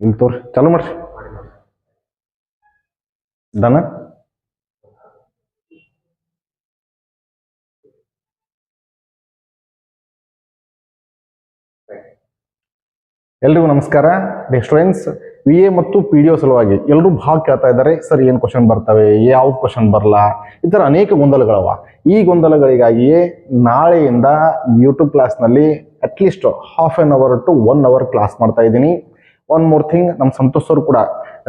ಇಲ್ಲಿ ತೋರಿ ಚಾಲು ಮಾಡ್ರಿ ಡನ. ಎಲ್ರಿಗೂ ನಮಸ್ಕಾರ. ಸ್ಟೂಡೆಂಟ್ಸ್, ವಿ ಎ ಮತ್ತು ಪಿ ಡಿ ಒ ಸಲುವಾಗಿ ಎಲ್ಲರೂ ಭಾಳ ಕೇಳ್ತಾ ಇದ್ದಾರೆ, ಸರ್ ಏನು ಕ್ವಶನ್ ಬರ್ತವೆ, ಯಾವ್ದು ಕ್ವಶನ್ ಬರಲ್ಲ, ಈ ಥರ ಅನೇಕ ಗೊಂದಲಗಳವ. ಈ ಗೊಂದಲಗಳಿಗಾಗಿಯೇ ನಾಳೆಯಿಂದ ಯೂಟ್ಯೂಬ್ ಕ್ಲಾಸ್ನಲ್ಲಿ at least half an hour to 1 hour class ಮಾಡ್ತಾ ಇದ್ದೀನಿ. ಒನ್ ಮೋರ್ ಥಿಂಗ್, ನಮ್ಮ ಸಂತೋಷ್ ಅವರು ಕೂಡ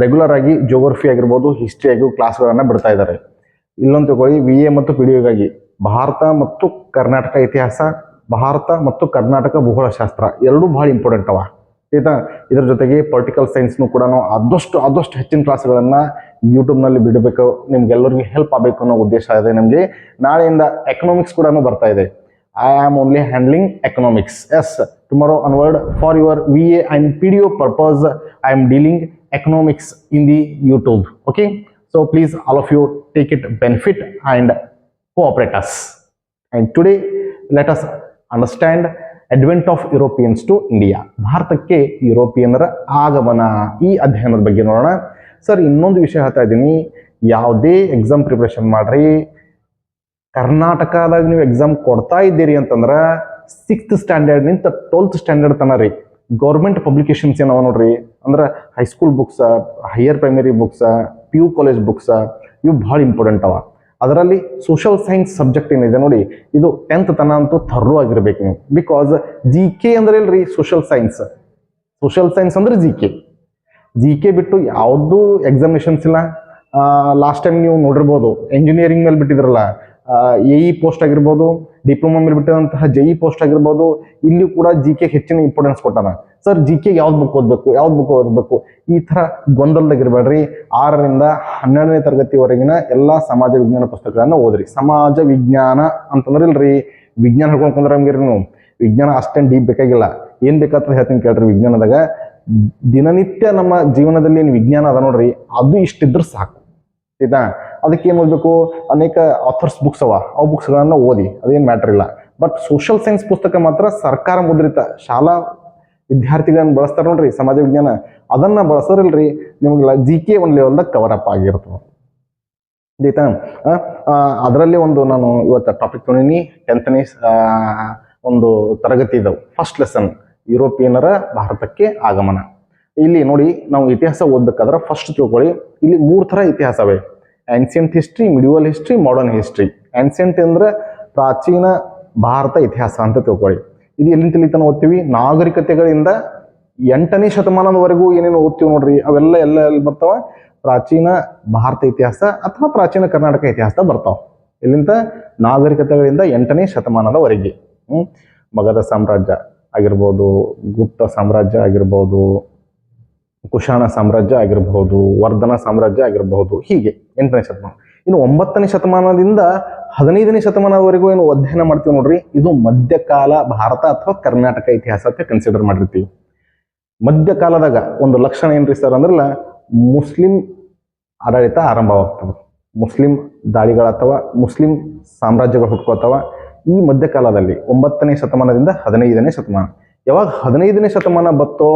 ರೆಗ್ಯುಲರ್ ಆಗಿ ಜೋಗ್ರಫಿ ಆಗಿರ್ಬೋದು, ಹಿಸ್ಟ್ರಿ ಆಗಿ ಕ್ಲಾಸ್ಗಳನ್ನು ಬಿಡ್ತಾ ಇದ್ದಾರೆ. ಇಲ್ಲೊಂದು ತಗೊಳ್ಳಿ, ವಿ ಎ ಮತ್ತು ಪಿ ಡಿ ಒಗಾಗಿ ಭಾರತ ಮತ್ತು ಕರ್ನಾಟಕ ಇತಿಹಾಸ, ಭಾರತ ಮತ್ತು ಕರ್ನಾಟಕ ಭೂಗೋಳಶಾಸ್ತ್ರ ಎರಡೂ ಭಾಳ ಇಂಪಾರ್ಟೆಂಟ್ ಅವ. ಆಯ್ತಾ? ಇದ್ರ ಜೊತೆಗೆ ಪೊಲಿಟಿಕಲ್ ಸೈನ್ಸ್ನು ಕೂಡ ನಾವು ಆದಷ್ಟು ಹೆಚ್ಚಿನ ಕ್ಲಾಸ್ಗಳನ್ನು ಯೂಟ್ಯೂಬ್ನಲ್ಲಿ ಬಿಡಬೇಕು, ನಿಮ್ಗೆಲ್ಲರಿಗೂ ಹೆಲ್ಪ್ ಆಗಬೇಕು ಅನ್ನೋ ಉದ್ದೇಶ ಇದೆ ನಮಗೆ. ನಾಳೆಯಿಂದ ಎಕನಾಮಿಕ್ಸ್ ಕೂಡ ಬರ್ತಾ ಇದೆ. I am only handling economics. Yes, tomorrow onward for your V A and P D O purpose I am dealing economics in the YouTube. Okay, so please all of you take it benefit and cooperate us. And today let us understand advent of Europeans to India. ಭಾರತಕ್ಕೆ ಯುರೋಪಿಯನ್ನರ ಆಗಮನ, ಈ ಅಧ್ಯಯನದ ಬಗ್ಗೆ ನೋಡೋಣ. Sir, ಇನ್ನೊಂದು ವಿಷಯ ಹೇಳ್ತಾ ಇದ್ದೀನಿ, ಯಾವುದೇ ಎಕ್ಸಾಮ್ ಪ್ರಿಪ್ರೇಷನ್ ಮಾಡ್ರಿ, ಕರ್ನಾಟಕದಾಗ ನೀವು ಎಕ್ಸಾಮ್ ಕೊಡ್ತಾ ಇದ್ದೀರಿ ಅಂತಂದ್ರೆ 6th ಸ್ಟ್ಯಾಂಡರ್ಡ್ನಿಂದ 12th ಸ್ಟ್ಯಾಂಡರ್ಡ್ ತನ ರೀ ಗೌರ್ಮೆಂಟ್ ಪಬ್ಲಿಕೇಶನ್ಸ್ ಏನವ ನೋಡ್ರಿ. ಅಂದ್ರೆ high school books, higher primary books, P U college books, ಇವು ಭಾಳ ಇಂಪಾರ್ಟೆಂಟ್ ಅವ. ಅದರಲ್ಲಿ ಸೋಷಿಯಲ್ ಸೈನ್ಸ್ ಸಬ್ಜೆಕ್ಟ್ ಏನಿದೆ ನೋಡಿ, ಇದು 10th ತನ ಅಂತೂ ಥರ್ರೋ ಆಗಿರ್ಬೇಕು ನೀವು. ಬಿಕಾಸ್ ಜಿ ಕೆ ಅಂದ್ರೆ ಇಲ್ರಿ ಸೋಷಿಯಲ್ ಸೈನ್ಸ್. ಸೋಷಿಯಲ್ ಸೈನ್ಸ್ ಅಂದ್ರೆ ಜಿ ಕೆ ಬಿಟ್ಟು ಯಾವುದೂ ಎಕ್ಸಾಮಿನೇಷನ್ಸ್ ಇಲ್ಲ. ಲಾಸ್ಟ್ ಟೈಮ್ ನೀವು ನೋಡಿರ್ಬೋದು, ಎಂಜಿನಿಯರಿಂಗ್ ಮೇಲೆ ಬಿಟ್ಟಿದ್ರಲ್ಲ, ಎ ಇ ಪೋಸ್ಟ್ ಆಗಿರ್ಬೋದು, ಡಿಪ್ಲೊಮಾ ಮೇಲೆ ಬಿಟ್ಟಿದಂತಹ ಜೆ ಇ ಪೋಸ್ಟ್ ಆಗಿರ್ಬೋದು, ಇಲ್ಲಿ ಕೂಡ ಜಿ ಕೆ ಹೆಚ್ಚಿನ ಇಂಪಾರ್ಟೆನ್ಸ್ ಕೊಟ್ಟಾನ. ಸರ್, ಜಿ ಕೆ ಯಾವ್ದು ಬುಕ್ ಓದಬೇಕು, ಈ ಥರ ಗೊಂದಲದಾಗಿರ್ಬೇಡ್ರಿ. 6ರಿಂದ 12ನೇ ತರಗತಿವರೆಗಿನ ಎಲ್ಲ ಸಮಾಜ ವಿಜ್ಞಾನ ಪುಸ್ತಕಗಳನ್ನ ಓದ್ರಿ. ಸಮಾಜ ವಿಜ್ಞಾನ ಅಂತಂದ್ರೆ ಇಲ್ರಿ ವಿಜ್ಞಾನ ಹೇಳ್ಕೊಂಡು ಕುಂದ್ರೆ ನಮ್ಗೆ ನೀವು ವಿಜ್ಞಾನ ಅಷ್ಟೇನು ಡೀಪ್ ಬೇಕಾಗಿಲ್ಲ. ಏನು ಬೇಕಾದ್ರೆ ಹೇಳ್ತೀನಿ ಕೇಳ್ರಿ. ವಿಜ್ಞಾನದಾಗ ದಿನನಿತ್ಯ ನಮ್ಮ ಜೀವನದಲ್ಲಿ ಏನು ವಿಜ್ಞಾನ ಅದ ನೋಡ್ರಿ, ಅದು ಇಷ್ಟಿದ್ರೆ ಸಾಕು. ಆಯ್ತಾ? ಅದಕ್ಕೆ ಏನು ಓದಬೇಕು, ಅನೇಕ ಆಥರ್ಸ್ ಬುಕ್ಸ್ ಅವ, ಅವು ಬುಕ್ಸ್ಗಳನ್ನ ಓದಿ, ಅದೇನು ಮ್ಯಾಟರ್ ಇಲ್ಲ. ಬಟ್ ಸೋಷಿಯಲ್ ಸೈನ್ಸ್ ಪುಸ್ತಕ ಮಾತ್ರ ಸರ್ಕಾರ ಮುದ್ರಿತ, ಶಾಲಾ ವಿದ್ಯಾರ್ಥಿಗಳನ್ನ ಬಳಸ್ತಾರೆ ನೋಡ್ರಿ ಸಮಾಜ ವಿಜ್ಞಾನ, ಅದನ್ನ ಬಳಸೋರಿಲ್ರಿ, ನಿಮ್ಗೆ ಜಿ ಕೆ ಒಂದು ಲೆವೆಲ್ದಾಗ ಕವರ್ ಅಪ್ ಆಗಿರ್ತದೆ. ಆಯ್ತಾ? ಅದರಲ್ಲಿ ನಾನು ಇವತ್ತು ಟಾಪಿಕ್ ತೊಗೊಂಡಿನಿ. 10ನೇ ಒಂದು ತರಗತಿ ಇದಾವೆ. ಫಸ್ಟ್ ಲೆಸನ್, ಯುರೋಪಿಯನ್ನರ ಭಾರತಕ್ಕೆ ಆಗಮನ. ಇಲ್ಲಿ ನೋಡಿ, ನಾವು ಇತಿಹಾಸ ಓದ್ಬೇಕಾದ್ರೆ ಫಸ್ಟ್ ತಿಳ್ಕೊಳ್ಳಿ, ಇಲ್ಲಿ 3 ಥರ ಇತಿಹಾಸವೇ: ancient history, medieval history, modern history. Ancient ಅಂದ್ರೆ ಪ್ರಾಚೀನ ಭಾರತ ಇತಿಹಾಸ ಅಂತ ತಿಳ್ಕೊಳ್ಳಿ. ಇದು ಎಲ್ಲಿಂದ ತಿಳಿತಾನೆ ಓದ್ತೀವಿ? ನಾಗರಿಕತೆಗಳಿಂದ 8ನೇ ಶತಮಾನದವರೆಗೂ ಏನೇನು ಓದ್ತೀವಿ ನೋಡ್ರಿ, ಅವೆಲ್ಲ ಎಲ್ಲಿ ಬರ್ತಾವ? ಪ್ರಾಚೀನ ಭಾರತ ಇತಿಹಾಸ ಅಥವಾ ಪ್ರಾಚೀನ ಕರ್ನಾಟಕ ಇತಿಹಾಸ ಬರ್ತಾವ. ಇಲ್ಲಿಂದ ನಾಗರಿಕತೆಗಳಿಂದ 8ನೇ ಶತಮಾನದವರೆಗೆ. ಮಗಧ ಸಾಮ್ರಾಜ್ಯ ಆಗಿರ್ಬೋದು, ಗುಪ್ತ ಸಾಮ್ರಾಜ್ಯ ಆಗಿರ್ಬೋದು, ಕುಶಾಣ ಸಾಮ್ರಾಜ್ಯ ಆಗಿರಬಹುದು, ವರ್ಧನ ಸಾಮ್ರಾಜ್ಯ ಆಗಿರಬಹುದು, ಹೀಗೆ 8ನೇ ಶತಮಾನ. ಇನ್ನು 9ನೇ ಶತಮಾನದಿಂದ 15ನೇ ಶತಮಾನದವರೆಗೂ ಏನು ಅಧ್ಯಯನ ಮಾಡ್ತೀವಿ ನೋಡ್ರಿ, ಇದು ಮಧ್ಯಕಾಲ ಭಾರತ ಅಥವಾ ಕರ್ನಾಟಕ ಇತಿಹಾಸ ಅಂತ ಕನ್ಸಿಡರ್ ಮಾಡಿರ್ತೀವಿ. ಮಧ್ಯಕಾಲದಾಗ ಒಂದು ಲಕ್ಷಣ ಏನ್ರಿ ಸರ್ ಅಂದ್ರಲ್ಲ, ಮುಸ್ಲಿಂ ಆಡಳಿತ ಆರಂಭವಾಗ್ತವೆ, ಮುಸ್ಲಿಂ ದಾಳಿಗಳ ಅಥವಾ ಮುಸ್ಲಿಂ ಸಾಮ್ರಾಜ್ಯಗಳು ಹುಟ್ಕೋತಾವ. ಈ ಮಧ್ಯಕಾಲದಲ್ಲಿ 9ನೇ ಶತಮಾನದಿಂದ 15ನೇ ಶತಮಾನ. ಯಾವಾಗ 15ನೇ ಶತಮಾನ ಬತ್ತೋ,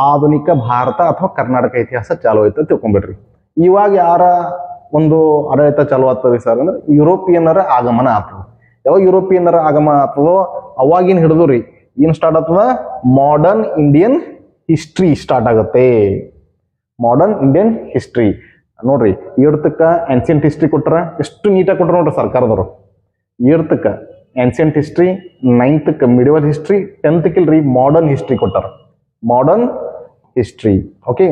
ಆಧುನಿಕ ಭಾರತ ಅಥವಾ ಕರ್ನಾಟಕ ಇತಿಹಾಸ ಚಾಲು ಆಯ್ತು ಅಂತ ತಿಳ್ಕೊಂಡ್ಬಿಡ್ರಿ. ಇವಾಗ ಯಾರ ಒಂದು ಆಡಳಿತ ಚಾಲು ಆಗ್ತದೆ ಸರ್ ಅಂದ್ರೆ ಯುರೋಪಿಯನ್ನರ ಆಗಮನ ಆಗ್ತದೆ. ಯಾವಾಗ ಯುರೋಪಿಯನ್ನರ ಆಗಮನ ಆಗ್ತದೋ ಅವಾಗಿನ ಹಿಡಿದು ರೀ ಏನು ಸ್ಟಾರ್ಟ್ ಆಗ್ತದ? ಮಾಡರ್ನ್ ಇಂಡಿಯನ್ ಹಿಸ್ಟ್ರಿ ಸ್ಟಾರ್ಟ್ ಆಗುತ್ತೆ. ಮಾಡರ್ನ್ ಇಂಡಿಯನ್ ಹಿಸ್ಟ್ರಿ ನೋಡ್ರಿ, 8ಕ್ಕ ಆನ್ಸಿಯಂಟ್ ಹಿಸ್ಟ್ರಿ ಕೊಟ್ರ, ಎಷ್ಟು ನೀಟಾಗಿ ಕೊಟ್ರ ನೋಡ್ರಿ ಸರ್ಕಾರದವರು. 8ಕ್ಕ ancient history, 9th medieval history, 10th ಇಲ್ರಿ ಮಾಡರ್ನ್ ಹಿಸ್ಟ್ರಿ ಕೊಟ್ಟಾರ. Modern history. ಓಕೆ,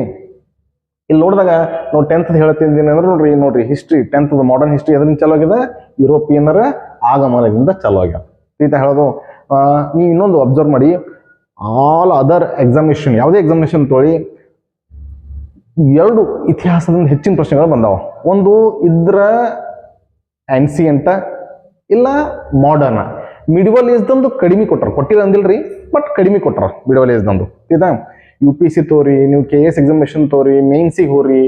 ಇಲ್ಲಿ ನೋಡಿದಾಗ ನಾವು 10th ಹೇಳ್ತಿದ್ದೀನಿ ಅಂದ್ರೆ ನೋಡ್ರಿ ಹಿಸ್ಟ್ರಿ 10th ಮಾಡರ್ನ್ ಹಿಸ್ಟ್ರಿ ಅದರಿಂದ ಚಾಲು ಆಗಿದೆ, ಯುರೋಪಿಯನ್ನರ ಆಗಮನದಿಂದ ಚಾಲು ಆಗ್ಯಾವ. ಈತ ಹೇಳೋದು. ನೀವು ಇನ್ನೊಂದು ಅಬ್ಸರ್ವ್ ಮಾಡಿ, ಆಲ್ ಅದರ್ ಎಕ್ಸಾಮಿನೇಷನ್, ಯಾವುದೇ ಎಕ್ಸಾಮಿನೇಷನ್ ತೊಗೊಳ್ಳಿ, 2 ಇತಿಹಾಸದಿಂದ ಹೆಚ್ಚಿನ ಪ್ರಶ್ನೆಗಳು ಬಂದಾವ. ಒಂದು ಇದ್ರ ಆನ್ಸಿಯಂಟ ಇಲ್ಲ ಮಾಡರ್ನ್. ಮಿಡಿವಲ್ ಏಜ್ದಂದು ಕಡಿಮೆ ಕೊಟ್ಟಾರ, ಕೊಟ್ಟಿಲ್ಲ ಅಂದಿಲ್ರಿ, ಬಟ್ ಕಡಿಮೆ ಕೊಟ್ಟಾರ ಮಿಡಿವಲ್ ಏಜ್ದಂದು. ಆಯ್ತಾ? UPSC ತೋರಿ, ನೀವು KS ಎಕ್ಸಾಮಿನೇಷನ್ ತೋರಿ, ಮೇನ್ಸಿಗೆ ಹೋರಿ,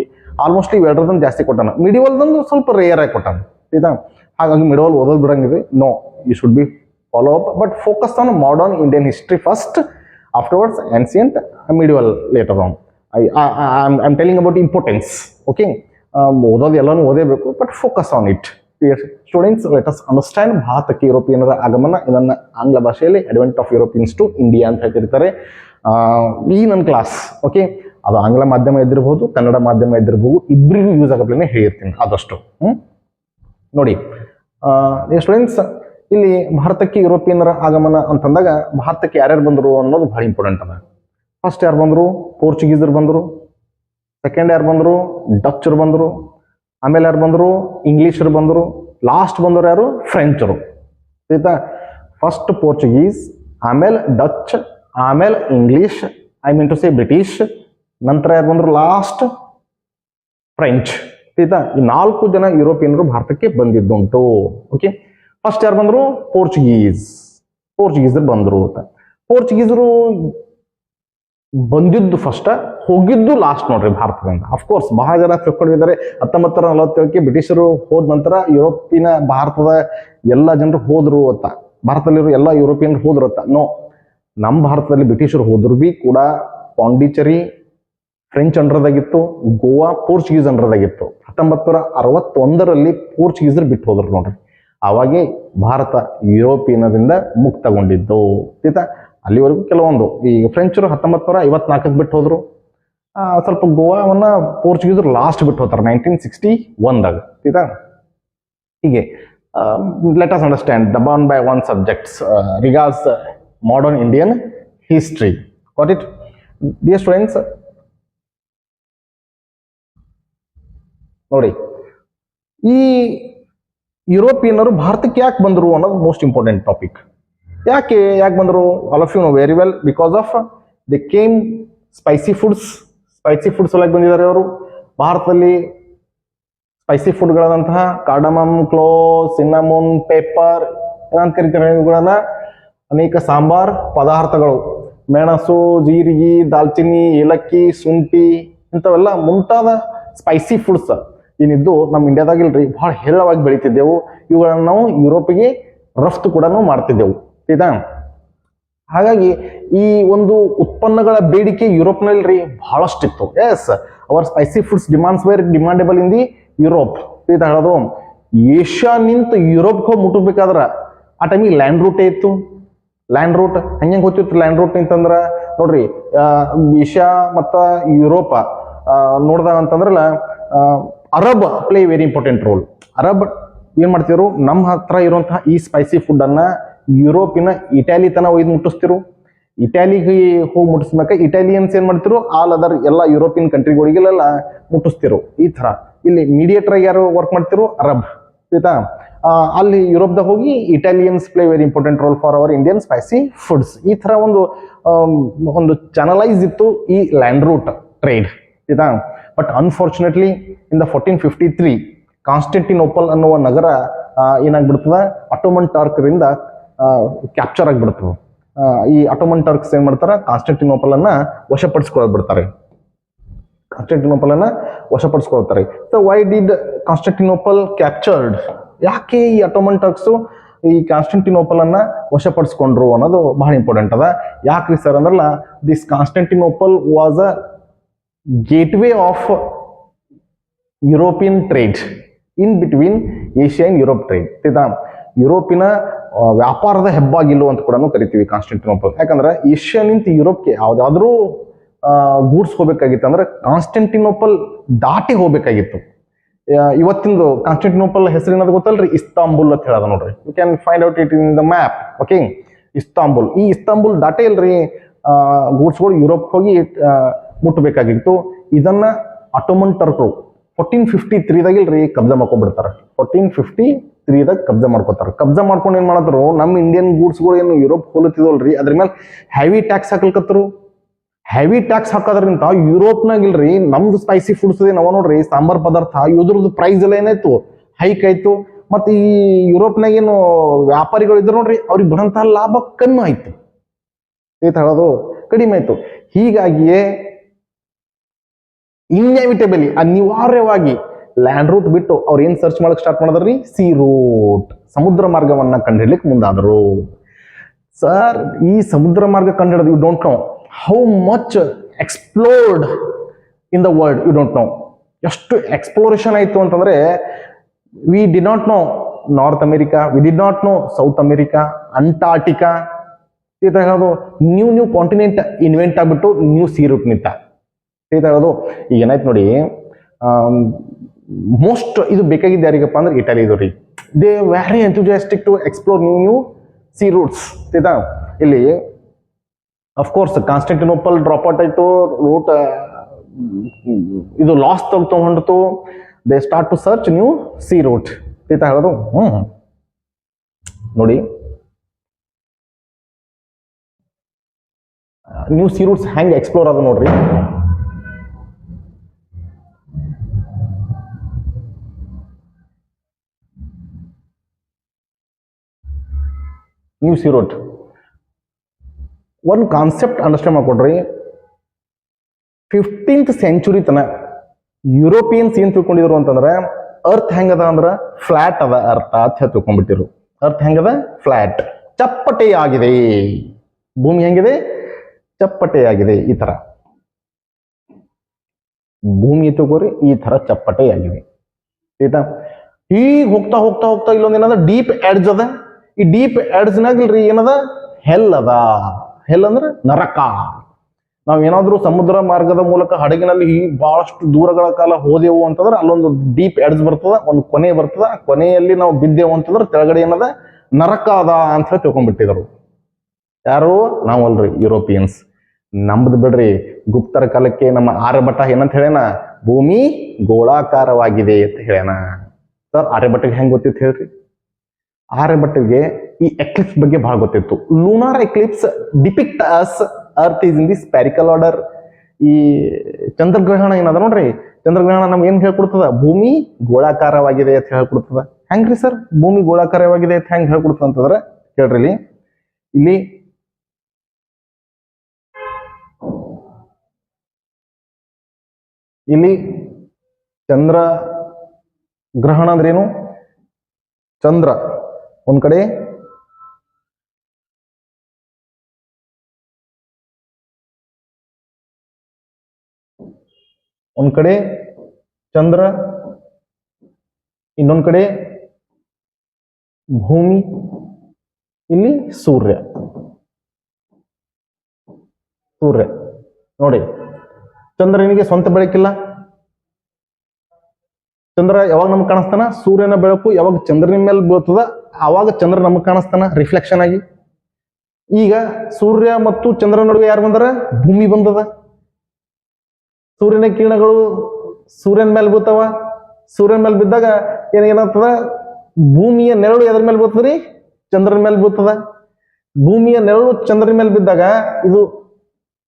ಆಲ್ಮೋಸ್ಟ್ ಇವೆರಡರದನ್ನು ಜಾಸ್ತಿ ಕೊಟ್ಟಾನ. ಮಿಡಿವಲ್ದಂದು ಸ್ವಲ್ಪ ರೇಯರ್ ಆಗಿ ಕೊಟ್ಟಾನ. ಆಯ್ತಾ? ಹಾಗಾಗಿ ಮಿಡಿವಲ್ ಓದೋದು ಬಿಡಂಗಿದ್ರಿ. No, you should be follow up, but focus on modern Indian history first, afterwards ancient, medieval later on. I am telling about importance. Okay, ಓದೋದು ಎಲ್ಲನೂ ಓದೇಬೇಕು, but focus on it. Students, let us understand ಭಾರತಕ್ಕೆ ಯುರೋಪಿಯನ್ನರ ಆಗಮನ. ಇದನ್ನ ಆಂಗ್ಲ ಭಾಷೆಯಲ್ಲಿ advent of Europeans to India ಅಂತ ಹೇಳ್ತಿರ್ತಾರೆ. ಈ ನನ್ನ ಕ್ಲಾಸ್, ಓಕೆ, ಅದು ಆಂಗ್ಲ ಮಾಧ್ಯಮ ಇದ್ದಿರಬಹುದು, ಕನ್ನಡ ಮಾಧ್ಯಮ ಇದ್ದಿರಬಹುದು, ಇಬ್ಬರಿಗೂ ಯೂಸ್ ಆಗಪ್ಲೇನೆ ಹೇಳಿರ್ತೀನಿ ಆದಷ್ಟು. ನೋಡಿ ಸ್ಟೂಡೆಂಟ್ಸ್, ಇಲ್ಲಿ ಭಾರತಕ್ಕೆ ಯುರೋಪಿಯನ್ನರ ಆಗಮನ ಅಂತಂದಾಗ ಭಾರತಕ್ಕೆ ಯಾರ್ಯಾರು ಬಂದರು ಅನ್ನೋದು ಬಹಳ ಇಂಪಾರ್ಟೆಂಟ್ ಅದ. ಫಸ್ಟ್ ಯಾರು ಬಂದರು? ಪೋರ್ಚುಗೀಸರು ಬಂದರು. ಸೆಕೆಂಡ್ ಯಾರು ಬಂದರು? ಡಚ್ಚರು ಬಂದರು. ಆಮೇಲೆ ಯಾರು ಬಂದರು? ಇಂಗ್ಲಿಷರು ಬಂದರು. ಲಾಸ್ಟ್ ಬಂದವರು ಯಾರು? ಫ್ರೆಂಚರು. ಆಯ್ತಾ? ಫಸ್ಟ್ ಪೋರ್ಚುಗೀಸ್, ಆಮೇಲೆ ಡಚ್, ಆಮೇಲೆ English, I mean to say British, ನಂತರ ಯಾರು ಬಂದರು? Last French. ಆಯ್ತಾ? ಈ 4 ಜನ ಯುರೋಪಿಯನ್ರು ಭಾರತಕ್ಕೆ ಬಂದಿದ್ದುಂಟು. ಓಕೆ, ಫಸ್ಟ್ ಯಾರು ಬಂದರು? ಪೋರ್ಚುಗೀಸರು ಬಂದರು. ಪೋರ್ಚುಗೀಸರು ಬಂದಿದ್ದು ಫಸ್ಟ್, ಹೋಗಿದ್ದು ಲಾಸ್ಟ್ ನೋಡ್ರಿ ಭಾರತದಿಂದ. ಅಫ್ಕೋರ್ಸ್ ಬಹಳ ಜನ ತಿಳ್ಕೊಂಡಿದ್ದಾರೆ 1947ಕ್ಕೆ ಬ್ರಿಟಿಷರು ಹೋದ ನಂತರ ಯುರೋಪಿನ ಭಾರತದ ಎಲ್ಲ ಜನರು ಹೋದ್ರು ಅಂತ, ಭಾರತದಲ್ಲಿರೋ ಎಲ್ಲ ಯುರೋಪಿಯನ್ ಹೋದ್ರು ಅಂತ. ನೋ, ನಮ್ಮ ಭಾರತದಲ್ಲಿ ಬ್ರಿಟಿಷರು ಹೋದ್ರು ಬಿ ಕೂಡ ಪಾಂಡಿಚೇರಿ ಫ್ರೆಂಚ್ ಅಂಡರ್ದಾಗಿತ್ತು, ಗೋವಾ ಪೋರ್ಚುಗೀಸ್ ಅಂಡರ್ದಾಗಿತ್ತು. 1961ರಲ್ಲಿ ಪೋರ್ಚುಗೀಸರು ಬಿಟ್ಟು ಹೋದ್ರು ನೋಡ್ರಿ. ಆವಾಗೆ ಭಾರತ ಯುರೋಪಿಯನರಿಂದ ಮುಕ್ತಗೊಂಡಿದ್ದು. ಆಯ್ತಾ? ಅಲ್ಲಿವರೆಗೂ ಕೆಲವೊಂದು, ಈಗ ಫ್ರೆಂಚರು 1954ಕ್ಕೆ ಬಿಟ್ಟು ಹೋದ್ರು. ಸ್ವಲ್ಪ ಗೋವಾವನ್ನ ಪೋರ್ಚುಗೀಸರು ಲಾಸ್ಟ್ ಬಿಟ್ಟು ಹೋಗ್ತಾರೆ 1961ದಾಗ. ಆಯ್ತಾ? ಹೀಗೆ let us understand the one by one subjects regards modern Indian history. Got it? Dear students, ನೋಡಿ, ಈ ಯುರೋಪಿಯನ್ನರು ಭಾರತಕ್ಕೆ ಯಾಕೆ ಬಂದರು ಅನ್ನೋದು ಮೋಸ್ಟ್ ಇಂಪಾರ್ಟೆಂಟ್ ಟಾಪಿಕ್. ಯಾಕೆ ಬಂದರು? All of you know very well, because of they came spicy foods. Spicy foods ಒಳಗೆ ಬಂದಿದ್ದಾರೆ ಅವರು. ಭಾರತದಲ್ಲಿ ಸ್ಪೈಸಿ ಫುಡ್ಗಳಾದಂತಹ ಕಾರ್ಡಮಮ್, ಕ್ಲೋವ್, ಸಿನ್ನಮೋನ್, ಪೇಪರ್ ಏನಂತ ಕರಿತಾರೆ ಇವುಗಳನ್ನ, ಅನೇಕ ಸಾಂಬಾರ್ ಪದಾರ್ಥಗಳು, ಮೆಣಸು, ಜೀರಿಗೆ, ದಾಲ್ಚಿನ್ನಿ, ಏಲಕ್ಕಿ, ಶುಂಠಿ, ಇಂಥವೆಲ್ಲ ಮುಂತಾದ ಸ್ಪೈಸಿ ಫುಡ್ಸ್ ಏನಿದ್ದು ನಮ್ಮ ಇಂಡಿಯಾದಾಗಿಲ್ರಿ ಬಹಳ ಹೇರಳವಾಗಿ ಬೆಳೀತಿದ್ದೆವು. ಇವುಗಳನ್ನ ನಾವು ಯುರೋಪಿಗೆ ರಫ್ತು ಕೂಡ ಮಾಡ್ತಿದ್ದೆವು. ಆಯ್ತಾ? ಹಾಗಾಗಿ ಈ ಒಂದು ಉತ್ಪನ್ನಗಳ ಬೇಡಿಕೆ ಯುರೋಪ್ನಲ್ಲಿ ಬಹಳಷ್ಟಿತ್ತು. Yes, our spicy foods demands were demandable in the Europe. ಆಯ್ತಾ ಹೇಳೋದು? ಏಷ್ಯಾ ನಿಂತ ಯುರೋಪ್ಗೆ ಹೋಗಿ ಮುಟ್ಟಬೇಕಾದ್ರ ಆ ಟೈಮಿಗೆ ಲ್ಯಾಂಡ್ ರೂಟೇ ಇತ್ತು. ಲ್ಯಾಂಡ್ ರೂಟ್ ಹಂಗೆ ಗೊತ್ತಿತ್ತು. ಲ್ಯಾಂಡ್ ರೂಟ್ ಅಂತಂದ್ರ ನೋಡ್ರಿ, ಏಷ್ಯಾ ಮತ್ತು ಯುರೋಪ ನೋಡ್ದಾಗ ಅಂತಂದ್ರಲ್ಲ, Arab play very important role. Arab ಏನ್ ಮಾಡ್ತಿದ್ರು? ನಮ್ಮ ಹತ್ರ ಇರುವಂತಹ ಈ ಸ್ಪೈಸಿ ಫುಡ್ ಅನ್ನ ಯುರೋಪಿನ ಇಟಾಲಿ ತನ ಒಯ್ದು ಮುಟ್ಟಿಸ್ತಿರು. ಇಟಾಲಿಗೆ ಹೋಗಿ ಮುಟ್ಟಿಸ್ಬೇಕ ಇಟಾಲಿಯನ್ಸ್ ಏನ್ ಮಾಡ್ತಿರು? ಆಲ್ ಅದರ್ ಎಲ್ಲ ಯುರೋಪಿಯನ್ ಕಂಟ್ರಿಗಳಿಗೆಲ್ಲ ಮುಟ್ಟಿಸ್ತಿರು. ಈ ತರ ಇಲ್ಲಿ ಮೀಡಿಯೇಟರ್ ಯಾರು ವರ್ಕ್ ಮಾಡ್ತಿರು? ಅರಬ್. ಆಯ್ತಾ? ಅಲ್ಲಿ ಯುರೋಪ್ದಾಗ ಹೋಗಿ Italians play very important roll for our Indian spicy foods. ಈ ತರ ಒಂದು ಚಾನಲೈಸ್ ಇತ್ತು ಈ ಲ್ಯಾಂಡ್ ರೂಟ್ ಟ್ರೇಡ್. ಆಯ್ತಾ? But unfortunately in the 1453 Constantinople ಅನ್ನುವ ನಗರ ಏನಾಗ್ಬಿಡ್ತದ? ಅಟೋಮನ್ ಟರ್ಕರಿಂದ ಕ್ಯಾಪ್ಚರ್ ಆಗಿಬಿಡ್ತದೆ. ಈ ಅಟೋಮನ್ ಟರ್ಕ್ಸ್ ಏನ್ ಮಾಡ್ತಾರ? ಕಾನ್ಸ್ಟಂಟಿನೋಪಲ್ ಅನ್ನ ವಶಪಡಿಸ್ಕೊಳ್ಬಿಡ್ತಾರೆ. So why did Constantinople captured? ಯಾಕೆ ಈ ಅಟೋಮನ್ ಟರ್ಕ್ಸ್ ಈ ಕಾನ್ಸ್ಟಂಟಿನೋಪಲ್ ಅನ್ನ ವಶಪಡಿಸ್ಕೊಂಡ್ರು ಅನ್ನೋದು ಬಹಳ ಇಂಪಾರ್ಟೆಂಟ್ ಅದ. ಯಾಕ್ರಿ ಸರ್ ಅಂದ್ರಲ್ಲ, this Constantinople was a gateway of European trade in between Asia and Europe trade. ಆಯ್ತಾ? ಯುರೋಪಿನ ವ್ಯಾಪಾರದ ಹೆಬ್ಬಾಗಿಲು ಅಂತ ಕೂಡ ಕರಿತೀವಿ ಕಾನ್ಸ್ಟಂಟಿನೋಪಲ್. ಯಾಕಂದ್ರೆ ಏಷ್ಯಾ ನಿಂತ ಯುರೋಪ್ಗೆ ಯಾವ್ದಾದ್ರೂ ಗೂಡ್ಸ್ ಹೋಗ್ಬೇಕಾಗಿತ್ತು ಅಂದ್ರೆ ಕಾನ್ಸ್ಟಂಟಿನೋಪಲ್ ದಾಟಿ ಹೋಗ್ಬೇಕಾಗಿತ್ತು. ಇವತ್ತಿಂದು ಕಾನ್ಸ್ಟಂಟಿನೋಪಲ್ ಹೆಸರಿನದು ಗೊತ್ತಲ್ರಿ? ಇಸ್ತಾಂಬುಲ್ ಅಂತ ಹೇಳೋದು ನೋಡ್ರಿ. You can find out it in the map. Okay, Istanbul. ಈ ಇಸ್ತಾಂಬುಲ್ ದಾಟೆ ಇಲ್ರಿ ಗೂಡ್ಸ್ಗಳು ಯುರೋಪ್ ಹೋಗಿ ಮುಟ್ಟಬೇಕಾಗಿತ್ತು. ಇದನ್ನ ಅಟೋಮನ್ ಟರ್ಕರು 1453ದಾಗ ಇಲ್ರಿ ಕಬ್ಜಾ ಮಾಡ್ಕೊಂಡ್ಬಿಡ್ತಾರೆ. 1453ದಾಗ ಕಬ್ಜಾ ಮಾಡ್ಕೋತಾರೆ. ಕಬ್ಜಾ ಮಾಡ್ಕೊಂಡು ಏನ್ ಮಾಡಿದ್ರು? ನಮ್ಮ ಇಂಡಿಯನ್ ಗೂಡ್ಸ್ಗಳು ಏನು ಯುರೋಪ್ ಹೋಲತ್ತಿದವಲ್ರಿ ಅದ್ರ ಮೇಲೆ ಹೆವಿ ಟ್ಯಾಕ್ಸ್ ಹಾಕಲ್ಕತ್ತರು. ಹೆವಿ ಟ್ಯಾಕ್ಸ್ ಹಾಕೋದ್ರಿಂದ ಯುರೋಪ್ನಾಗ ಇಲ್ರಿ ನಮ್ದು ಸ್ಪೈಸಿ ಫುಡ್ಸ್ ನಾವ ನೋಡ್ರಿ ಸಾಂಬಾರ್ ಪದಾರ್ಥ ಇದ್ರದ್ದು ಪ್ರೈಸ್ ಎಲ್ಲ ಏನಾಯ್ತು? ಹೈಕ್ ಆಯ್ತು. ಮತ್ತೆ ಈ ಯುರೋಪ್ನಾಗ ಏನು ವ್ಯಾಪಾರಿಗಳು ಇದ್ರು ನೋಡ್ರಿ ಅವ್ರಿಗೆ ಬರಂತಹ ಲಾಭ ಕಮ್ಮಿ ಆಯ್ತು. ಹೇಳೋದು ಕಡಿಮೆ ಆಯ್ತು. ಹೀಗಾಗಿಯೇ ಇನ್ಎವಿಟೇಬಲಿ ಅನಿವಾರ್ಯವಾಗಿ ಲ್ಯಾಂಡ್ ರೂಟ್ ಬಿಟ್ಟು ಅವ್ರು ಏನ್ ಸರ್ಚ್ ಮಾಡಕ್ ಸ್ಟಾರ್ಟ್ ಮಾಡಿದ್ರಿ? ಸಿ ರೂಟ್, ಸಮುದ್ರ ಮಾರ್ಗವನ್ನ ಕಂಡುಹಿಡ್ಲಿಕ್ಕೆ ಮುಂದಾದರು. ಸರ್, ಈ ಸಮುದ್ರ ಮಾರ್ಗ ಕಂಡುಹಿಡಿದು you don't know how much explored in the world you don't know. ಎಷ್ಟು ಎಕ್ಸ್ಪ್ಲೋರೇಷನ್ ಆಯಿತು ಅಂತಂದ್ರೆ, we did not know north America, we did not know south America, Antarctica, ಈ ತರ ಹೇಳೋದು ನ್ಯೂ ಕಾಂಟಿನೆಂಟ್ ಇನ್ವೆಂಟ್ ಆಗ್ಬಿಟ್ಟು ನ್ಯೂ ಸೀ ರೂಟ್ ನಿಂತ. ಈ ತರ ಹೇಳೋದು ಈಗ ಏನಾಯ್ತು ನೋಡಿ, ಮೋಸ್ಟ್ ಇದು ಬೇಕಾಗಿದ್ದು ಯಾರಿಗಪ್ಪ ಅಂದ್ರೆ ಇಟಲಿದು ರೀ. They very enthusiastic to explore new sea routes. ಆಯ್ತಾ, ಇಲ್ಲಿ ಅಫ್ಕೋರ್ಸ್ ಕಾನ್ಸ್ಟಂಟಿನೋಪಲ್ ಡ್ರಾಪ್ ಔಟ್ ಆಯ್ತು, ರೂಟ್ ಇದು ಲಾಸ್ ತಗೊಂಡಿತು. They start to search new sea route. ಆಯ್ತಾ ಹೇಳೋದು. ನೋಡಿ ನ್ಯೂ ಸೀ ರೂಟ್ಸ್ ಹೆಂಗೆ ಎಕ್ಸ್ಪ್ಲೋರ್ ಅದು ನೋಡ್ರಿ. ನ್ಯೂ ಸೀ ರೂಟ್ ಒಂದು ಕಾನ್ಸೆಪ್ಟ್ ಅಂಡರ್ಸ್ಟ್ಯಾಂಡ್ ಮಾಡ್ಕೊಡ್ರಿ. 15th ಸೆಂಚುರಿ ತನ ಯುರೋಪಿಯನ್ಸ್ ಏನ್ ತಿಳ್ಕೊಂಡಿದ್ರು ಅಂತಂದ್ರೆ, ಅರ್ತ್ ಹೆಂಗದ ಅಂದ್ರ ಫ್ಲಾಟ್ ಅದ ಅರ್ಥ ಅಂತ ತಿಳ್ಕೊಂಡ್ಬಿಟ್ಟಿರು. ಅರ್ತ್ ಹೆಂಗದ? ಫ್ಲಾಟ್, ಚಪ್ಪಟೆಯಾಗಿದೆ. ಭೂಮಿ ಹೆಂಗಿದೆ? ಚಪ್ಪಟೆಯಾಗಿದೆ. ಈ ತರ ಭೂಮಿ ತಗೋರಿ, ಈ ತರ ಚಪ್ಪಟೆಯಾಗಿದೆ. ಆಯ್ತಾ, ಈಗ ಹೋಗ್ತಾ ಹೋಗ್ತಾ ಹೋಗ್ತಾ ಇಲ್ಲೊಂದ್ ಏನದ ಡೀಪ್ ಎಡ್ಜ್ ಅದ. ಈ ಡೀಪ್ ಎಡ್ಜ್ ನಾಗಿಲ್ರಿ ಏನದ? ಹೆಲ್ ಅದ. ಹೆಲ್ ಅಂದ್ರೆ ನರಕ. ನಾವ್ ಏನಾದ್ರೂ ಸಮುದ್ರ ಮಾರ್ಗದ ಮೂಲಕ ಹಡಗಿನಲ್ಲಿ ಬಹಳಷ್ಟು ದೂರಗಳ ಕಾಲ ಹೋದೆವು ಅಂತಂದ್ರೆ ಅಲ್ಲೊಂದು ಡೀಪ್ ಎಡ್ಜ್ ಬರ್ತದ, ಒಂದು ಕೊನೆ ಬರ್ತದ. ಕೊನೆಯಲ್ಲಿ ನಾವು ಬಿದ್ದೆವು ಅಂತಂದ್ರೆ ಕೆಳಗಡೆ ಏನದ? ನರಕ ಅದ ಅಂತ ಹೇಳಿ ತಿಳ್ಕೊಂಡ್ಬಿಟ್ಟಿದ್ರು. ಯಾರು? ನಾವಲ್ರಿ, ಯುರೋಪಿಯನ್ಸ್. ನಮ್ದು ಬಿಡ್ರಿ, ಗುಪ್ತರ ಕಾಲಕ್ಕೆ ನಮ್ಮ ಆರ್ಯಭಟ ಏನಂತ ಹೇಳೇನ? ಭೂಮಿ ಗೋಳಾಕಾರವಾಗಿದೆ ಅಂತ ಹೇಳೇನ. ಸರ್ ಆರ್ಯಭಟ್ಟಿಗೆ ಹೆಂಗ್ ಗೊತ್ತಿತ್ತು ಹೇಳ್ರಿ? ಆರ್ಯಭಟ್ಟಿಗೆ ಈ ಎಕ್ಲಿಪ್ಸ್ ಬಗ್ಗೆ ಬಹಳ ಗೊತ್ತಿತ್ತು. Lunar eclipse depict us earth is in the spherical order. ಈ ಚಂದ್ರಗ್ರಹಣ ಏನದ ನೋಡ್ರಿ, ಚಂದ್ರಗ್ರಹಣ ನಮ್ಗೆ ಏನ್ ಹೇಳ್ಕೊಡ್ತದ? ಭೂಮಿ ಗೋಳಾಕಾರವಾಗಿದೆ ಅಂತ ಹೇಳ್ಕೊಡ್ತದ. ಹೆಂಗ್ರಿ ಸರ್ ಭೂಮಿ ಗೋಳಾಕಾರವಾಗಿದೆ ಅಂತ ಹೆಂಗ್ ಹೇಳ್ಕೊಡ್ತದ ಅಂತಂದ್ರೆ ಕೇಳ್ರಿ, ಇಲ್ಲಿ ಇಲ್ಲಿ ಚಂದ್ರ ಗ್ರಹಣ ಅಂದ್ರೇನು? ಚಂದ್ರ ಒಂದ್ ಕಡೆ, ಒಂದ್ ಕಡೆ ಚಂದ್ರ, ಇನ್ನೊಂದ್ ಕಡೆ ಭೂಮಿ, ಇಲ್ಲಿ ಸೂರ್ಯ. ಸೂರ್ಯ ನೋಡಿ, ಚಂದ್ರನಿಗೆ ಸ್ವಂತ ಬೆಳಕಿಲ್ಲ. ಚಂದ್ರ ಯಾವಾಗ ನಮ್ಗೆ ಕಾಣಿಸ್ತಾನ? ಸೂರ್ಯನ ಬೆಳಕು ಯಾವಾಗ ಚಂದ್ರನ ಮೇಲೆ ಬೀಳ್ತದ ಆವಾಗ ಚಂದ್ರ ನಮಗ್ ಕಾಣಿಸ್ತಾನ ರಿಫ್ಲೆಕ್ಷನ್ ಆಗಿ. ಈಗ ಸೂರ್ಯ ಮತ್ತು ಚಂದ್ರ ನಡುವೆ ಯಾರು ಬಂದಾರ? ಭೂಮಿ ಬಂದದ. ಸೂರ್ಯನ ಕಿರಣಗಳು ಸೂರ್ಯನ ಮೇಲೆ ಬೀಳ್ತಾವ. ಸೂರ್ಯನ ಮೇಲೆ ಬಿದ್ದಾಗ ಏನಾಗ್ತದ? ಭೂಮಿಯ ನೆರಳು ಎದ್ರ ಮೇಲೆ ಬೀಳ್ತದ್ರಿ? ಚಂದ್ರನ ಮೇಲೆ ಬೀಳ್ತದ. ಭೂಮಿಯ ನೆರಳು ಚಂದ್ರನ ಮೇಲೆ ಬಿದ್ದಾಗ ಇದು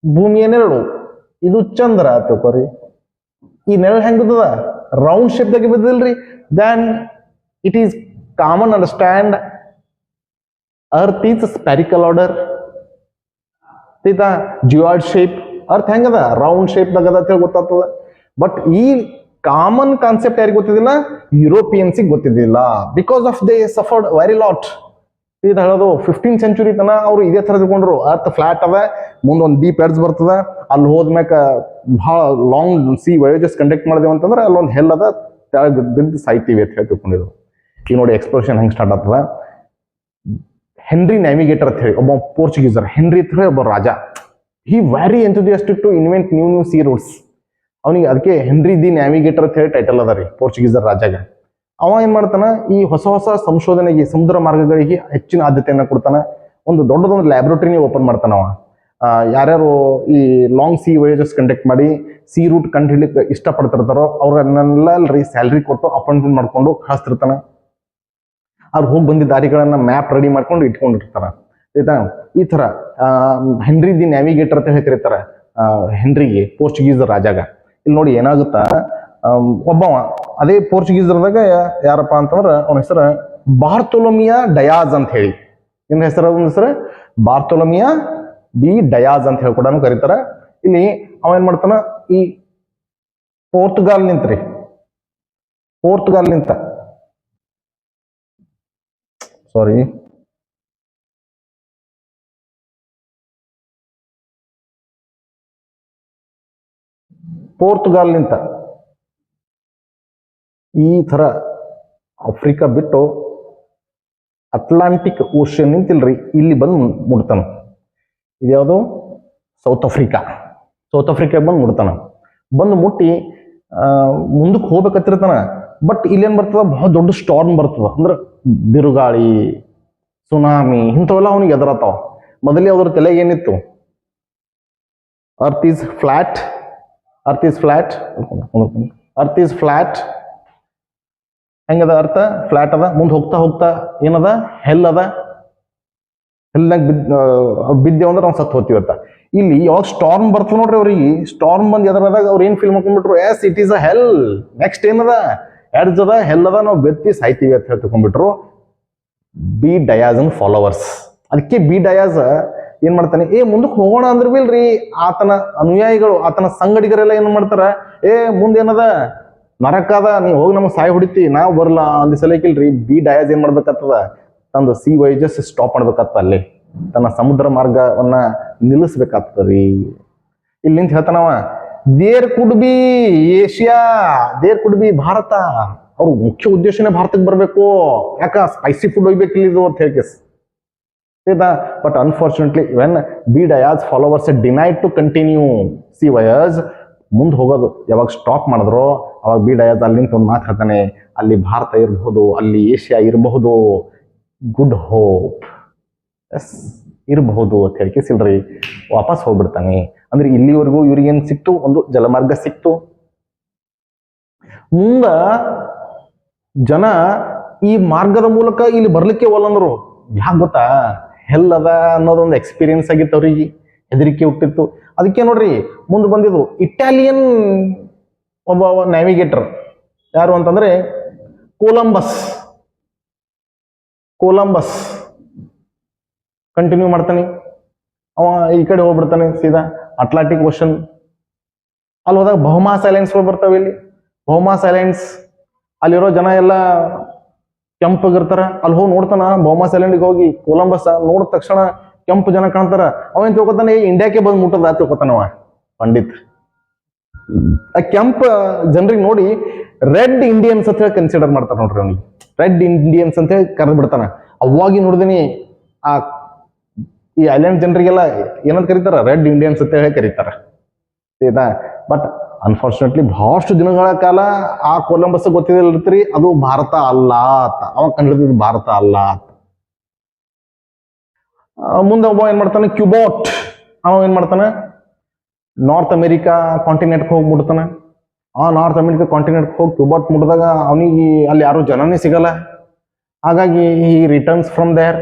ಭೂಮಿಯ ನೆರಳು, ಇದು ಚಂದ್ರ ತಿಳ್ಕೊರಿ. ಈ ನೆರಳು ಹೆಂಗ್ ಬಿದ್ದದ? ರೌಂಡ್ ಶೇಪ್ ದಾಗೆ ಬಿದ್ದಲ್ರಿ. Then it is common understand earth is spherical order. Geoid shape. Earth ಹೆಂಗದ? ರೌಂಡ್ ಶೇಪ್ ದಾಗ ಅದ ಅಂತ ಗೊತ್ತಾಗ್ತದ. ಬಟ್ ಈ ಕಾಮನ್ ಕಾನ್ಸೆಪ್ಟ್ ಯಾರಿಗೆ ಗೊತ್ತಿದ್ದಿಲ್ಲ? ಯುರೋಪಿಯನ್ಸಿಗೆ ಗೊತ್ತಿದ್ದಿಲ್ಲ. Because of they suffered very lot. ಇದು ಹೇಳೋದು 15th ಸೆಂಚುರಿ ತನ ಅವ್ರು ಇದೇ ತರ ತಿಳ್ಕೊಂಡ್ರು. ಅರ್ತ್ ಫ್ಲಾಟ್ ಅದ, ಮುಂದೊಂದು ಡೀಪ್ ಎಡ್ಜ್ ಬರ್ತದ, ಅಲ್ಲಿ ಹೋದ್ಮ್ಯಾಕ ಬಹಳ ಲಾಂಗ್ ಸಿ ವಯೋಜಸ್ ಕಂಡಕ್ಟ್ ಮಾಡಿದೆವು ಅಂತಂದ್ರೆ ಅಲ್ಲೊಂದು ಹೆಲ್ ಅದ, ತೆಳಗ್ ಬಿದ್ದು ಸಾಯ್ತೀವಿ ಅಂತ ಹೇಳಿ ತಿಳ್ಕೊಂಡಿದ್ರು. ಈಗ ನೋಡಿ ಎಕ್ಸ್ಪ್ಲೋರೇಷನ್ ಹೆಂಗ್ ಸ್ಟಾರ್ಟ್ ಆಗ್ತದ. ಹೆನ್ರಿ ನ್ಯಾವಿಗೇಟರ್ ಅಂತ ಹೇಳಿ ಒಬ್ಬ ಪೋರ್ಚುಗೀಸರ್, ಹೆನ್ರಿ ಅಂತ ಹೇಳಿ ಒಬ್ಬ ರಾಜ. He very enthusiastic to invent new sea routes. ಅವನಿಗೆ ಅದಕ್ಕೆ ಹೆನ್ರಿ ದಿ ನ್ಯಾವಿಗೇಟರ್ ಅಂತ ಹೇಳಿ ಟೈಟಲ್ ಅದ ರೀ ಪೋರ್ಚುಗೀಸರ್ ರಾಜಾಗ. ಅವ ಏನ್ ಮಾಡ್ತಾನ? ಈ ಹೊಸ ಹೊಸ ಸಂಶೋಧನೆಗೆ, ಸಮುದ್ರ ಮಾರ್ಗಗಳಿಗೆ ಹೆಚ್ಚಿನ ಆದ್ಯತೆಯನ್ನ ಕೊಡ್ತಾನ. ಒಂದು ದೊಡ್ಡದೊಂದು ಲ್ಯಾಬ್ರೇಟರಿನೇ ಓಪನ್ ಮಾಡ್ತಾನ ಅವ. ಯಾರ್ಯಾರು ಈ ಲಾಂಗ್ ಸಿ ವಯೋಜಸ್ ಕಂಡಕ್ಟ್ ಮಾಡಿ ಸಿ ರೂಟ್ ಕಂಡು ಹಿಡಿಲಿಕ್ಕೆ ಇಷ್ಟಪಡ್ತಿರ್ತಾರೋ ಅವ್ರನ್ನೆಲ್ಲರಿ ಸ್ಯಾಲ್ರಿ ಕೊಟ್ಟು ಅಪಾಯಿಂಟ್ಮೆಂಟ್ ಮಾಡ್ಕೊಂಡು ಕಳಿಸ್ತಿರ್ತಾನ. ಅವ್ರು ಹೋಗಿ ಬಂದಿದ್ದ ದಾರಿಗಳನ್ನ ಮ್ಯಾಪ್ ರೆಡಿ ಮಾಡ್ಕೊಂಡು ಇಟ್ಕೊಂಡಿರ್ತಾರ. ಆಯ್ತಾ, ಈ ತರ ಹೆನ್ರಿ ದಿ ನ್ಯಾವಿಗೇಟರ್ ಅಂತ ಹೇಳಿ ಕರೀತಾರ ಹೆನ್ರಿಗೆ, ಪೋರ್ಚುಗೀಸರ್ ರಾಜಾಗ. ಇಲ್ಲಿ ನೋಡಿ ಏನಾಗುತ್ತಾ, ಒಬ್ಬವ ಅದೇ ಪೋರ್ಚುಗೀಸರ್ದಾಗ ಯಾರಪ್ಪ ಅಂತಂದ್ರ ಅವನ ಹೆಸರು ಬಾರ್ತೊಲೊಮಿಯಾ ಡಯಾಜ್ ಅಂತ ಹೇಳಿ. ಏನ್ ಹೆಸರು? ಅವನ ಹೆಸರು ಬಾರ್ತೊಲೊಮಿಯಾ ಡಿ ಡಯಾಜ್ ಅಂತ ಹೇಳಿ ಕೂಡ ಕರೀತಾರ. ಇಲ್ಲಿ ಅವ ಏನ್ ಮಾಡ್ತಾನ? ಈ ಪೋರ್ಚುಗಲ್ ನಿಂತ ಸಾರಿ ಪೋರ್ಚುಗಾಲ್ನಿಂತ ಈ ಥರ ಆಫ್ರಿಕಾ ಬಿಟ್ಟು ಅಟ್ಲಾಂಟಿಕ್ ಓಷನ್ ನಿಂತಿಲ್ರಿ ಇಲ್ಲಿ ಬಂದು ಮುಡ್ತಾನ. ಇದ್ಯಾವುದು ಸೌತ್ ಆಫ್ರಿಕಾ ಬಂದು ಮುಡ್ತಾನ. ಬಂದು ಮುಟ್ಟಿ ಮುಂದಕ್ಕೆ ಹೋಗ್ಬೇಕತ್ತಿರ್ತಾನ. ಬಟ್ ಇಲ್ಲೇನ್ ಬರ್ತದ, ಬಹಳ ದೊಡ್ಡ ಸ್ಟಾರ್ಮ್ ಬರ್ತದ. ಅಂದ್ರೆ ಬಿರುಗಾಳಿ, ಸುನಾಮಿ ಇಂಥವೆಲ್ಲ ಅವನಿಗೆ ಎದುರತ್ತಾವ. ಮೊದಲೇ ಅದ್ರ ತಲೆಗೆ ಏನಿತ್ತು, ಅರ್ತ್ ಈಸ್ ಫ್ಲಾಟ್ ಹೆಂಗದ ಅರ್ಥ ಫ್ಲಾಟ್ ಅದ. ಮುಂದೆ ಹೋಗ್ತಾ ಹೋಗ್ತಾ ಏನದ, ಹೆಲ್ ಅದ. ಹೆಲ್ನಾಗ ಬಿದ್ದೇವ ಅಂದ್ರೆ ನಾವು ಸತ್ತು ಹೋಗ್ತೀವತ್ತ. ಇಲ್ಲಿ ಯಾವಾಗ ಸ್ಟಾರ್ಮ್ ಬರ್ತದೆ ನೋಡ್ರಿ, ಅವ್ರಿಗೆ ಸ್ಟಾರ್ಮ್ ಬಂದು ಎದರದಾಗ ಅವ್ರು ಏನ್ ಫೀಲ್ ಮಾಡ್ಕೊಂಡ್ಬಿಟ್ರು, yes it is a hell. Next ಏನದ, ಎಡ್ಜ್ ಅದ, ಹೆಲ್ ಅದ, ನಾವು ಬೆತ್ತಿ ಸಾಯ್ತೀವಿ ಅಂತ ಹೇಳ್ಕೊಂಡ್ಬಿಟ್ರು ಬಿ ಡಯಾಜನ್ ಫಾಲೋವರ್ಸ್. ಅದಕ್ಕೆ ಬಿ ಡಯಾಜ್ ಏನ್ ಮಾಡ್ತಾನೆ, ಮುಂದಕ್ಕೆ ಹೋಗೋಣ ಅಂದ್ರೆ ಬಿಲ್ರಿ ಆತನ ಅನುಯಾಯಿಗಳು, ಆತನ ಸಂಗಡಿಗರೆಲ್ಲ ಏನ್ ಮಾಡ್ತಾರ, ಮುಂದೇನದ ನರಕ ಅದ, ನೀವು ಹೋಗಿ ನಮಗೆ ಸಾಯಿ ಹೊಡಿತಿ, ನಾವು ಬರಲ್ಲ ಅಂದ ಸಲಕಿಲ್ರಿ. ಬಿ ಡಯಾಜ್ ಏನ್ ಮಾಡ್ಬೇಕಾಗ್ತದ, ತಂದು ಸಿ ವೈಜಸ್ ಸ್ಟಾಪ್ ಮಾಡ್ಬೇಕಾಗ್ತದ. ಅಲ್ಲಿ ತನ್ನ ಸಮುದ್ರ ಮಾರ್ಗವನ್ನ ನಿಲ್ಲಿಸ್ಬೇಕಾಗ್ತದ್ರಿ. ಇಲ್ಲಿ ನಿಂತ ಹೇಳ್ತಾನವ, there could be Asia, there could be Bharat. ಅವ್ರ ಮುಖ್ಯ ಉದ್ದೇಶನೇ ಭಾರತಕ್ಕೆ ಬರ್ಬೇಕು. ಯಾಕ ಸ್ಪೈಸಿ ಫುಡ್ ಒಯ್ಬೇಕಿಲ್ಲ ಇದು ಅಂತ ಹೇಳಿ. But unfortunately when B Diaz followers denied to continue, ಸಿ ವಯಸ್ ಮುಂದೆ ಹೋಗೋದು ಯಾವಾಗ ಸ್ಟಾಪ್ ಮಾಡಿದ್ರು, ಅವಾಗ ಬಿ ಡಯಾಜ್ ಅಲ್ಲಿಂದ ಒಂದು ಮಾತು ಹೇಳ್ತಾನೆ, ಅಲ್ಲಿ ಭಾರತ ಇರಬಹುದು, ಅಲ್ಲಿ ಏಷ್ಯಾ ಇರಬಹುದು, ಗುಡ್ ಹೋಪ್, ಎಸ್ ಇರಬಹುದು ಅಂತ ಹೇಳಿಸಿಲ್ರಿ ವಾಪಸ್ ಹೋಗ್ಬಿಡ್ತಾನೆ. ಅಂದ್ರೆ ಇಲ್ಲಿವರೆಗೂ ಇವ್ರಿಗೇನ್ ಸಿಕ್ತು, ಒಂದು ಜಲಮಾರ್ಗ ಸಿಕ್ತು. ಮುಂದ ಜನ ಈ ಮಾರ್ಗದ ಮೂಲಕ ಇಲ್ಲಿ ಬರ್ಲಿಕ್ಕೆ ಒಲ್ಲಂದ್ರು. ಯಾಕೆ ಗೊತ್ತಾ, ಹೆಲ್ ಅದ ಅನ್ನೋದೊಂದು ಎಕ್ಸ್ಪೀರಿಯನ್ಸ್ ಆಗಿತ್ತು ಅವ್ರಿಗೆ, ಹೆದರಿಕೆ ಹುಟ್ಟಿತ್ತು. ಅದಕ್ಕೆ ನೋಡ್ರಿ ಮುಂದೆ ಬಂದಿದ್ದು ಇಟಾಲಿಯನ್ ಒಬ್ಬ ನ್ಯಾವಿಗೇಟರ್, ಯಾರು ಅಂತಂದ್ರೆ ಕೊಲಂಬಸ್ ಕಂಟಿನ್ಯೂ ಮಾಡ್ತಾನೆ. ಅವ ಈ ಕಡೆ ಹೋಗ್ಬಿಡ್ತಾನೆ ಸೀದಾ ಅಟ್ಲಾಂಟಿಕ್ ಓಷನ್. ಅಲ್ಲಿ ಹೋದಾಗ ಬಹುಮಾಸ್ ಐಲ್ಯಾಂಡ್ಸ್ಗಳು ಬರ್ತಾವೆ. ಇಲ್ಲಿ ಬಹುಮಾಸ್ ಐಲ್ಯಾಂಡ್ಸ್, ಅಲ್ಲಿರೋ ಜನ ಎಲ್ಲ ಕೆಂಪಗಿರ್ತಾರ. ಅಲ್ಲಿ ಹೋಗಿ ನೋಡ್ತಾನ, ಬಹುಮಾಸ್ ಐಲ್ಯಾಂಡ್ಗೆ ಹೋಗಿ ಕೊಲಂಬಸ್ ನೋಡಿದ ತಕ್ಷಣ ಕೆಂಪು ಜನ ಕಾಣ್ತಾರ. ಅವೇನ್ ತಿಳ್ಕೊತಾನೆ, ಇಂಡಿಯಾಕ್ಕೆ ಬಂದು ಮುಟ್ಟದ ತಿಳ್ಕೊತಾನವ ಪಂಡಿತ್. ಆ ಕೆಂಪ ಜನರಿಗೆ ನೋಡಿ ರೆಡ್ ಇಂಡಿಯನ್ಸ್ ಅಂತ ಹೇಳಿ ಕನ್ಸಿಡರ್ ಮಾಡ್ತಾರ ನೋಡ್ರಿ. ಅವ್ನಿಗೆ ರೆಡ್ ಇಂಡಿಯನ್ಸ್ ಅಂತ ಹೇಳಿ ಕರೆದು ಬಿಡ್ತಾನ. ಅವಾಗಿ ನೋಡಿದೀನಿ ಈ ಐಲ್ಯಾಂಡ್ ಜನರಿಗೆಲ್ಲ ಏನಂತ ಕರೀತಾರ, ರೆಡ್ ಇಂಡಿಯನ್ಸ್ ಅಂತ ಹೇಳಿ ಕರೀತಾರ. ಬಟ್ ಅನ್ಫಾರ್ಚುನೇಟ್ಲಿ ಬಹಳಷ್ಟು ದಿನಗಳ ಕಾಲ ಆ ಕೊಲಂಬಸ್ ಗೊತ್ತಿದ್ದಿರ್ತೀರಿ ಅದು ಭಾರತ ಅಲ್ಲ ಅಂತ. ಅವಾಗ ಕಂಡಿಡಿದ ಭಾರತ ಅಲ್ಲ ಅಂತ. ಮುಂದೆ ಒಬ್ಬ ಏನ್ ಮಾಡ್ತಾನೆ, ಕ್ಯೂಬೋಟ್, ಅವ ಏನ್ ಮಾಡ್ತಾನೆ, ನಾರ್ತ್ ಅಮೆರಿಕಾ ಕಾಂಟಿನೆಂಟ್ಗೆ ಹೋಗ್ಬಿಡ್ತಾನೆ. ನಾರ್ತ್ ಅಮೆರಿಕಾ ಕಾಂಟಿನೆಂಟ್ಗೆ ಹೋಗಿ ಕ್ಯೂಬೋಟ್ ಮುಟ್ಟಿದಾಗ ಅವನಿಗೆ ಅಲ್ಲಿ ಯಾರು ಜನನೇ ಸಿಗಲ್ಲ. ಹಾಗಾಗಿ ಈ ರಿಟರ್ನ್ಸ್ ಫ್ರಮ್ ದೇರ್.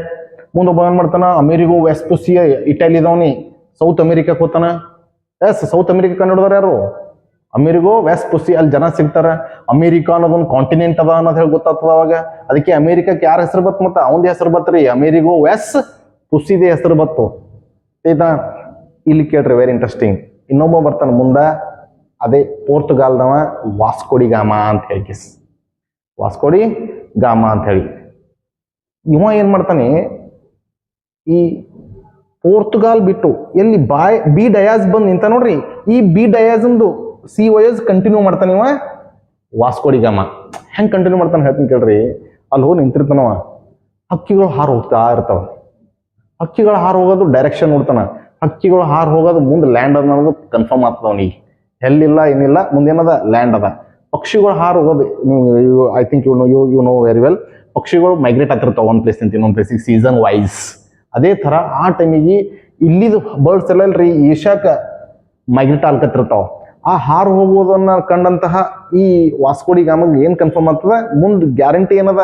ಮುಂದೊಬ್ಬ ಏನ್ ಮಾಡ್ತಾನ, ಅಮೆರಿಗೋ ವೆಸ್ಪುಸಿಯ ಇಟಲಿದವನಿ ಸೌತ್ ಅಮೆರಿಕಕ್ಕೆ ಹೋಗ್ತಾನ. ಸೌತ್ ಅಮೆರಿಕಾ ಕಂಡುಹಿಡಿದಾರ ಯಾರು, ಅಮೆರಿಗೋ ವೆಸ್ಪುಸಿ. ಅಲ್ಲಿ ಜನ ಸಿಗ್ತಾರ. ಅಮೆರಿಕಾ ಅನ್ನೋದೊಂದು ಕಾಂಟಿನೆಂಟ್ ಅದ ಅನ್ನೋದು ಹೇಳಿ ಗೊತ್ತಾಗ್ತದ ಅವಾಗ. ಅದಕ್ಕೆ ಅಮೆರಿಕಕ್ಕೆ ಯಾರ ಹೆಸರು ಬತ್ತು, ಮತ್ತೆ ಅವನದೇ ಹೆಸರು ಬತ್ರಿ, ಅಮೆರಿಗೋ ವೆಸ್ ಪುಸಿದೇ ಹೆಸರು ಬತ್ತು. ಆಯ್ತಾ, ಇಲ್ಲಿ ಕೇಳ್ರಿ ವೆರಿ ಇಂಟ್ರೆಸ್ಟಿಂಗ್. ಇನ್ನೊಬ್ಬ ಬರ್ತಾನ ಮುಂದ, ಅದೇ ಪೋರ್ಚುಗಾಲ್ದವ ವಾಸ್ಕೋಡಿ ಗಾಮಾ ಅಂತ ಹೇಳಿ. ವಾಸ್ಕೋಡಿ ಗಾಮಾ ಅಂತ ಹೇಳಿ ಇವ ಏನ್ ಮಾಡ್ತಾನೆ, ಈ ಪೋರ್ಚುಗಾಲ್ ಬಿಟ್ಟು ಎಲ್ಲಿ ಬಿ ಡಯಾಜ್ ಬಂದು ನಿಂತ ನೋಡ್ರಿ, ಈ ಬಿ ಡಯಾಜಂದು ಸಿ ವಯಸ್ ಕಂಟಿನ್ಯೂ ಮಾಡ್ತಾನೆ ಇವ ವಾಸ್ಕೋಡಿ ಗಾಮಾ. ಹೆಂಗ್ ಕಂಟಿನ್ಯೂ ಮಾಡ್ತಾನೆ ಹೇಳ್ತೀನಿ ಕೇಳ್ರಿ. ಅಲ್ಲಿ ಹೋಗಿ ನಿಂತಿರ್ತಾನವ, ಹಕ್ಕಿಗಳು ಹಾರು ಹೋಗ್ತಾ ಇರ್ತಾವ. ಹಕ್ಕಿಗಳು ಹಾರು ಹೋಗೋದು ಡೈರೆಕ್ಷನ್ ನೋಡ್ತಾನ. ಹಕ್ಕಿಗಳು ಹಾರು ಹೋಗೋದು ಮುಂದೆ ಲ್ಯಾಂಡ್ ಅನ್ನೋದು ಕನ್ಫರ್ಮ್ ಆಗ್ತದ ಅವನಿಗೆ. ಎಲ್ಲಿಲ್ಲ ಏನಿಲ್ಲ, ಮುಂದೇನದ ಲ್ಯಾಂಡ್ ಅದ. ಪಕ್ಷಿಗಳು ಹಾರು ಹೋಗೋದು I think you know very well. ಪಕ್ಷಿಗಳು ಮೈಗ್ರೇಟ್ ಆಗ್ತಿರ್ತಾವ ಒಂದ್ ಪ್ಲೇಸ್ ನಿಂತ ಇನ್ನೊಂದ್ ಪ್ಲೇಸಿಗೆ ಸೀಸನ್ ವೈಸ್. ಅದೇ ತರ ಆ ಟೈಮಿಗೆ ಇಲ್ಲಿದು ಬರ್ಡ್ಸ್ ಎಲ್ಲ ಇಲ್ರಿ ಏಷ್ಯಾಕ ಮೈಗ್ರೇಟ್ ಆಗ್ತಿರ್ತಾವ. ಆ ಹಾರು ಹೋಗುವುದನ್ನ ಕಂಡಂತಹ ಈ ವಾಸ್ಕೋಡಿ ಗಾಮಗೆ ಏನ್ ಕನ್ಫರ್ಮ್ ಆಗ್ತದ, ಮುಂದ್ ಗ್ಯಾರಂಟಿ ಏನದ,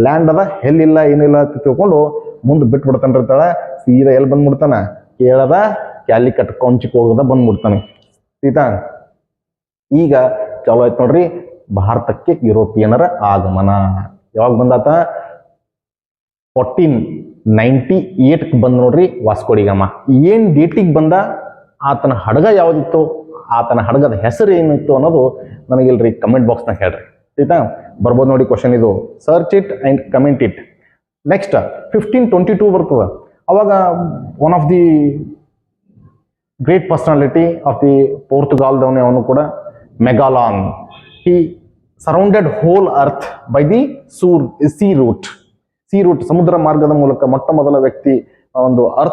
ಲ್ಯಾಂಡ್ ಅದ, ಎಲ್ಲಿಲ್ಲ ಏನಿಲ್ಲ ಅಂತ ತಿಳ್ಕೊಂಡು ಮುಂದೆ ಬಿಟ್ಟು ಬಿಡ್ತಾನಿರ್ತಾಳ. ಸೀದಾ ಎಲ್ಲಿ ಬಂದ್ಬಿಡ್ತಾನ, ಕೇಳದ ಕ್ಯಾಲಿಕಟ್ ಕೊಂಚಿಕ್ ಹೋಗದ ಬಂದ್ಬಿಡ್ತಾನೆ ಸೀತಾ. ಈಗ ಚಲೋ ಆಯ್ತು ನೋಡ್ರಿ, ಭಾರತಕ್ಕೆ ಯುರೋಪಿಯನರ ಆಗಮನ ಯಾವಾಗ ಬಂದಾತ, 1498 ಬಂದ್ ನೋಡ್ರಿ ವಾಸ್ಕೋಡಿ ಗಾಮ. ಏನ್ ಡೇಟಿಗೆ ಬಂದ, ಆತನ ಹಡಗ ಯಾವ್ದಿತ್ತು, ಆತನ ಹಡಗದ ಹೆಸರು ಏನಿತ್ತು ಅನ್ನೋದು ನನಗಿಲ್ರಿ ಕಮೆಂಟ್ ಬಾಕ್ಸ್ನಾಗ ಹೇಳ್ರಿ ಆಯ್ತಾ. ಬರ್ಬೋದು ನೋಡಿ ಕ್ವಶನ್ ಇದು, search it and comment it. Next 1522 ಬರ್ತದ. ಅವಾಗ one of the great personality of the ಪೋರ್ಟುಗಾಲ್ದವನೇ ಅವನು ಕೂಡ. Magellan, he surrounded whole earth by the sea route. ಸಮುದ್ರ ಮಾರ್ಗದ ಮೂಲಕ ಮೊಟ್ಟ ಮೊದಲ ವ್ಯಕ್ತಿ ಒಂದು ಅರ್ತ್